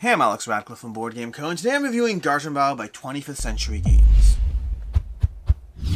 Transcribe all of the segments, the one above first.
Hey, I'm Alex Radcliffe from Board Game Co. and today I'm reviewing Gartenbau by 25th Century Games.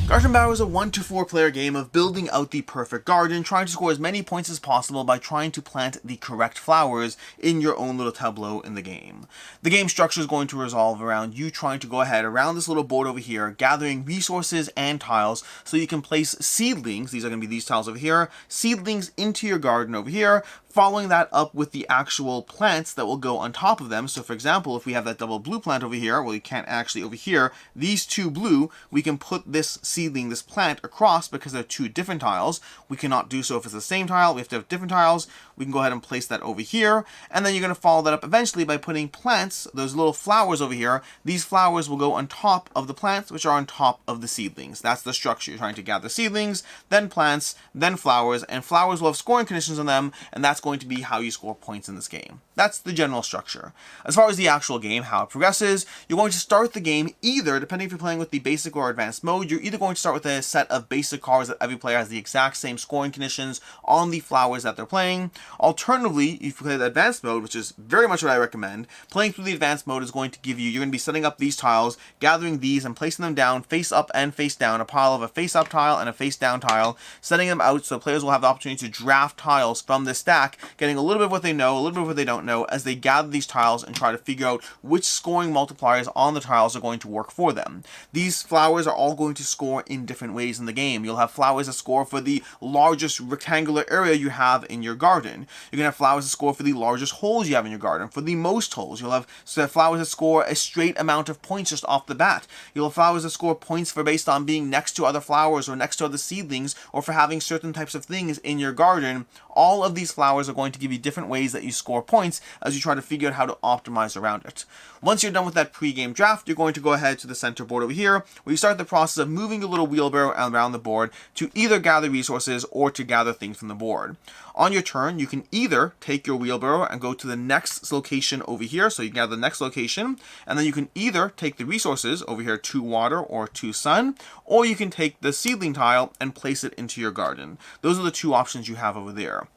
Gartenbau is a 1-to-4 player game of building out the perfect garden, trying to score as many points as possible by trying to plant the correct flowers in your own little tableau in the game. The game structure is going to revolve around you trying to go ahead around this little board over here, gathering resources and tiles so you can place seedlings, these are going to be these tiles over here, seedlings into your garden over here, following that up with the actual plants that will go on top of them. So for example, if we have that double blue plant over here, well, you can't actually over here, these two blue, we can put this seedling, this plant across because they're two different tiles. We cannot do so if it's the same tile. We have to have different tiles. We can go ahead and place that over here. And then you're going to follow that up eventually by putting plants, those little flowers over here. These flowers will go on top of the plants, which are on top of the seedlings. That's the structure. You're trying to gather seedlings, then plants, then flowers, and flowers will have scoring conditions on them, and that's going to be how you score points in this game. That's the general structure. As far as the actual game, how it progresses, you're going to start the game either, depending if you're playing with the basic or advanced mode, you're either going to start with a set of basic cards that every player has the exact same scoring conditions on the flowers that they're playing. Alternatively, if you play the advanced mode, which is very much what I recommend, playing through the advanced mode is going to give you, you're going to be setting up these tiles, gathering these and placing them down face up and face down, a pile of a face up tile and a face down tile, setting them out so players will have the opportunity to draft tiles from this stack, getting a little bit of what they know, a little bit of what they don't know as they gather these tiles and try to figure out which scoring multipliers on the tiles are going to work for them. These flowers are all going to score in different ways in the game. You'll have flowers that score for the largest rectangular area you have in your garden. You're going to have flowers that score for the largest holes you have in your garden, for the most holes. You'll have flowers that score a straight amount of points just off the bat. You'll have flowers that score points for based on being next to other flowers or next to other seedlings or for having certain types of things in your garden. All of these flowers are going to give you different ways that you score points as you try to figure out how to optimize around it. Once you're done with that pre-game draft, you're going to go ahead to the center board over here, where you start the process of moving your little wheelbarrow around the board to either gather resources or to gather things from the board. On your turn, you can either take your wheelbarrow and go to the next location over here, so you can gather the next location, and then you can either take the resources over here to water or to sun, or you can take the seedling tile and place it into your garden. Those are the two options you have over there.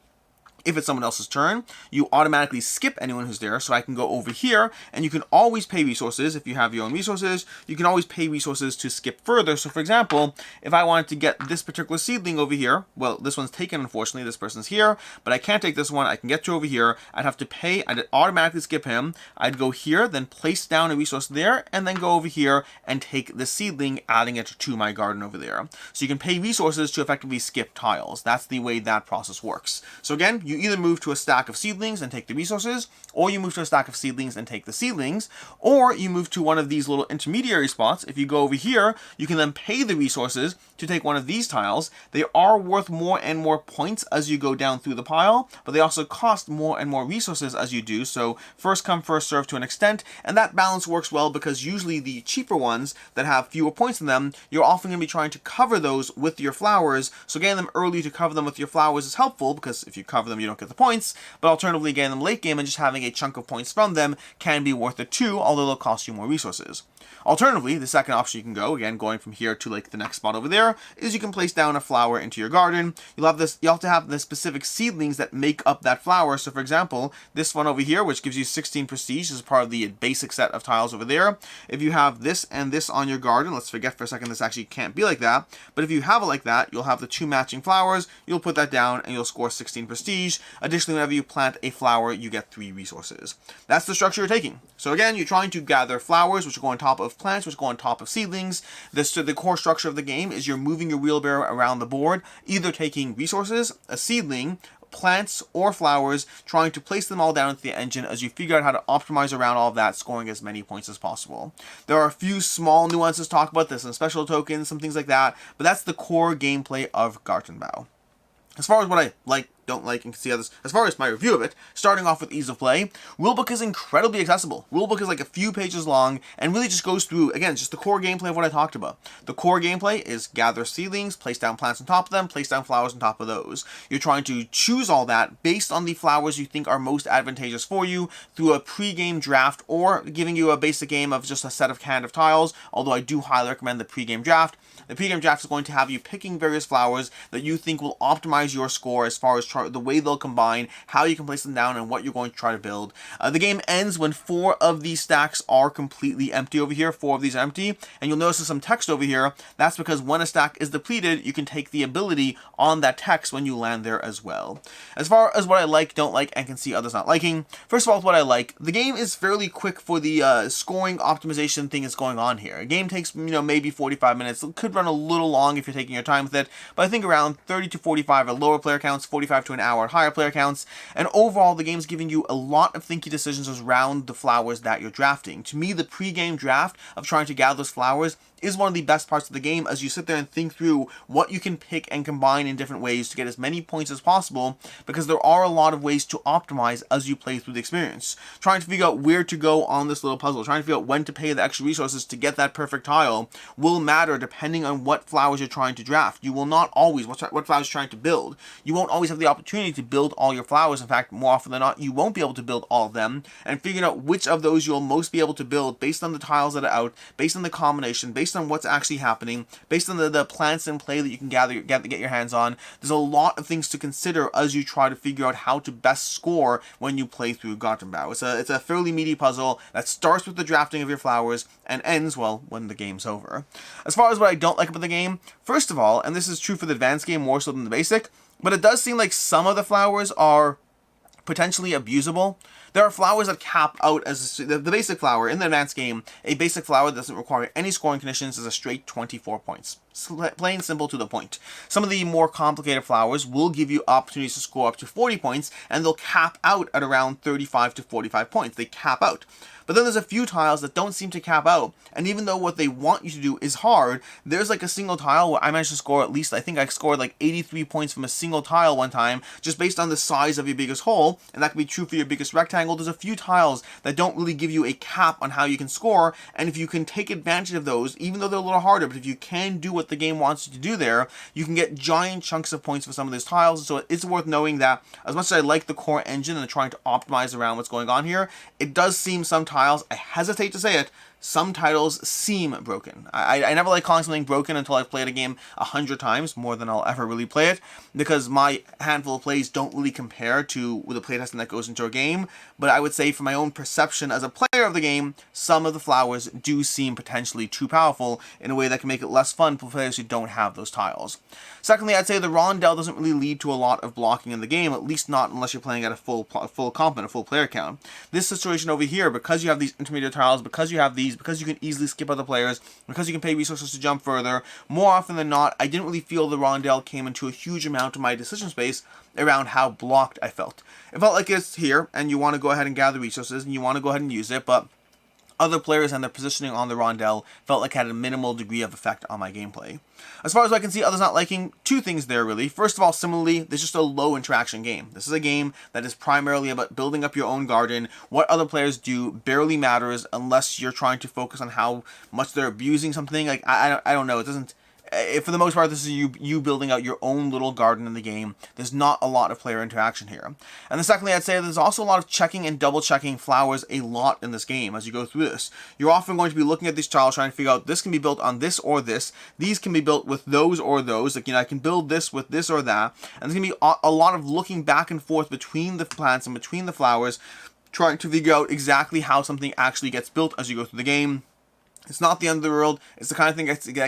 If it's someone else's turn, you automatically skip anyone who's there, so I can go over here, and you can always pay resources. If you have your own resources, you can always pay resources to skip further. So for example, if I wanted to get this particular seedling over here, well, this one's taken, unfortunately, this person's here, but I can't take this one, I can get to over here, I'd have to pay, I'd automatically skip him, I'd go here, then place down a resource there, and then go over here and take the seedling, adding it to my garden over there. So you can pay resources to effectively skip tiles. That's the way that process works. So again, you either move to a stack of seedlings and take the resources, or you move to a stack of seedlings and take the seedlings, or you move to one of these little intermediary spots. If you go over here, you can then pay the resources to take one of these tiles. They are worth more and more points as you go down through the pile, but they also cost more and more resources as you do, so first come, first serve to an extent, and that balance works well because usually the cheaper ones that have fewer points in them, you're often going to be trying to cover those with your flowers, so getting them early to cover them with your flowers is helpful because if you cover them, you don't get the points, but alternatively getting them late game and just having a chunk of points from them can be worth it too, although they'll cost you more resources. Alternatively, the second option you can go, again going from here to like the next spot over there, is you can place down a flower into your garden. You have to have the specific seedlings that make up that flower. So for example, this one over here, which gives you 16 prestige, is part of the basic set of tiles over there. If you have this and this on your garden, let's forget for a second this actually can't be like that, but if you have it like that, you'll have the two matching flowers, you'll put that down and you'll score 16 prestige. Additionally, whenever you plant a flower, you get 3 resources. That's the structure you're taking. So again, you're trying to gather flowers, which will go on top of plants, which go on top of seedlings. The core structure of the game is you're moving your wheelbarrow around the board, either taking resources, a seedling, plants, or flowers, trying to place them all down into the engine as you figure out how to optimize around all of that, scoring as many points as possible. There are a few small nuances to talk about this, some special tokens, some things like that, but that's the core gameplay of Gartenbau. As far as what I like, don't like, and can see others. As far as my review of it, starting off with ease of play, Rulebook is incredibly accessible. Rulebook is like a few pages long and really just goes through, again, just the core gameplay of what I talked about. The core gameplay is gather seedlings, place down plants on top of them, place down flowers on top of those. You're trying to choose all that based on the flowers you think are most advantageous for you through a pre-game draft or giving you a basic game of just a set of hand of tiles, although I do highly recommend the pre-game draft. The pre-game draft is going to have you picking various flowers that you think will optimize your score as far as the way they'll combine, how you can place them down, and what you're going to try to build. The game ends when 4 of these stacks are completely empty over here. 4 of these are empty, and you'll notice there's some text over here. That's because when a stack is depleted, you can take the ability on that text when you land there as well. As far as what I like, don't like, and can see others not liking, first of all, what I like, the game is fairly quick for the scoring optimization thing that's going on here. A game takes, maybe 45 minutes. It could run a little long if you're taking your time with it, but I think around 30 to 45 at lower player counts, 45 to an hour at higher player counts, and overall the game's giving you a lot of thinky decisions around the flowers that you're drafting. To me, the pre-game draft of trying to gather those flowers is one of the best parts of the game, as you sit there and think through what you can pick and combine in different ways to get as many points as possible, because there are a lot of ways to optimize as you play through the experience. Trying to figure out where to go on this little puzzle, trying to figure out when to pay the extra resources to get that perfect tile will matter depending on what flowers you're trying to draft. You will not always, what flowers you're trying to build. You won't always have the opportunity to build all your flowers. In fact, more often than not, you won't be able to build all of them, and figuring out which of those you'll most be able to build based on the tiles that are out, based on the combination, based on what's actually happening, based on the plants in play that you can get your hands on. There's a lot of things to consider as you try to figure out how to best score when you play through Gartenbau. It's a fairly meaty puzzle that starts with the drafting of your flowers and ends, well, when the game's over. As far as what I don't like about the game, first of all, and this is true for the advanced game more so than the basic, but it does seem like some of the flowers are potentially abusable. There are flowers that cap out as the basic flower in the advanced game. A basic flower that doesn't require any scoring conditions is a straight 24 points. Plain simple to the point. Some of the more complicated flowers will give you opportunities to score up to 40 points, and they'll cap out at around 35 to 45 points. They cap out. But then there's a few tiles that don't seem to cap out, and even though what they want you to do is hard, there's like a single tile where I managed to score at least, I think I scored like 83 points from a single tile one time, just based on the size of your biggest hole, and that can be true for your biggest rectangle. There's a few tiles that don't really give you a cap on how you can score, and if you can take advantage of those, even though they're a little harder, but if you can do what the game wants you to do there, you can get giant chunks of points for some of these tiles. So it's worth knowing that as much as I like the core engine and trying to optimize around what's going on here, it does seem some tiles, I hesitate to say it, some titles seem broken. I never like calling something broken until I've played a game 100 times, more than I'll ever really play it, because my handful of plays don't really compare to the playtesting that goes into a game. But I would say from my own perception as a player of the game, some of the flowers do seem potentially too powerful in a way that can make it less fun for players who don't have those tiles. Secondly, I'd say the rondel doesn't really lead to a lot of blocking in the game, at least not unless you're playing at a full complement, a full player count. This situation over here, because you have these intermediate tiles, because you have these, because you can easily skip other players, because you can pay resources to jump further, more often than not, I didn't really feel the rondel came into a huge amount of my decision space around how blocked I felt. It felt like it's here, and you want to go ahead and gather resources, and you want to go ahead and use it, but other players and their positioning on the rondel felt like had a minimal degree of effect on my gameplay. As far as I can see others not liking, two things there really. First of all, similarly, there's just a low interaction game. This is a game that is primarily about building up your own garden. What other players do barely matters unless you're trying to focus on how much they're abusing something. Like, I don't know, it doesn't... For the most part, this is you building out your own little garden in the game. There's not a lot of player interaction here. And then secondly, I'd say there's also a lot of checking and double checking flowers a lot in this game as you go through this. You're often going to be looking at these tiles trying to figure out this can be built on this or this. These can be built with those or those. Like, I can build this with this or that. And there's going to be a lot of looking back and forth between the plants and between the flowers, trying to figure out exactly how something actually gets built as you go through the game. It's not the end of the world. It's the kind of thing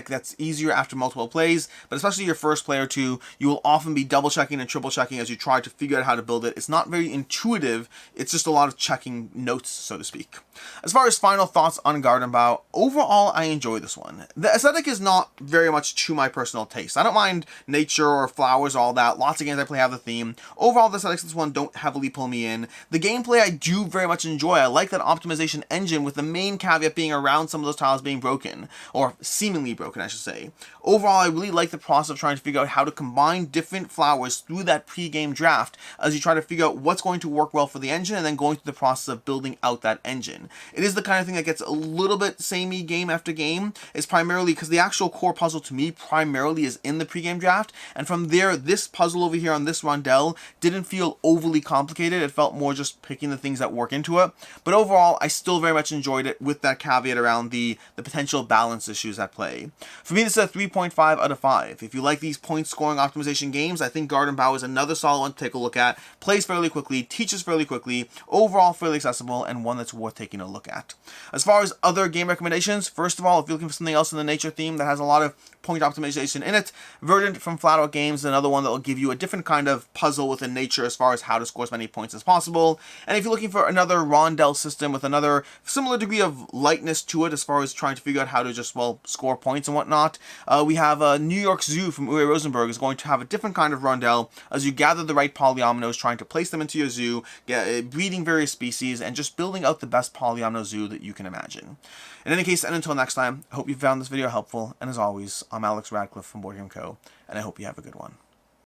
that's easier after multiple plays, but especially your first play or two, you will often be double checking and triple checking as you try to figure out how to build it. It's not very intuitive. It's just a lot of checking notes, so to speak. As far as final thoughts on Gartenbau, overall I enjoy this one. The aesthetic is not very much to my personal taste. I don't mind nature or flowers, all that. Lots of games I play have the theme. Overall, the aesthetics of this one don't heavily pull me in. The gameplay I do very much enjoy. I like that optimization engine, with the main caveat being around some of those tiles being broken, or seemingly broken I should say. Overall, I really like the process of trying to figure out how to combine different flowers through that pre-game draft as you try to figure out what's going to work well for the engine, and then going through the process of building out that engine. It is the kind of thing that gets a little bit samey game after game. It's primarily because the actual core puzzle to me primarily is in the pre-game draft, and from there, this puzzle over here on this rondel didn't feel overly complicated. It felt more just picking the things that work into it. But overall, I still very much enjoyed it, with that caveat around the the potential balance issues at play. For me, this is a 3.5 out of 5. If you like these point scoring optimization games, I think Gartenbau is another solid one to take a look at. Plays fairly quickly, teaches fairly quickly, overall fairly accessible, and one that's worth taking a look at. As far as other game recommendations, first of all, if you're looking for something else in the nature theme that has a lot of point optimization in it, Verdant from Flat Out Games is another one that will give you a different kind of puzzle within nature as far as how to score as many points as possible. And if you're looking for another rondel system with another similar degree of lightness to it as far as trying to figure out how to just, well, score points and whatnot, we have New York Zoo from Uwe Rosenberg is going to have a different kind of rondel as you gather the right polyominoes, trying to place them into your zoo, breeding various species, and just building out the best polyomino zoo that you can imagine. In any case, and until next time, I hope you found this video helpful, and as always, I'm Alex Radcliffe from Board Game Co., and I hope you have a good one.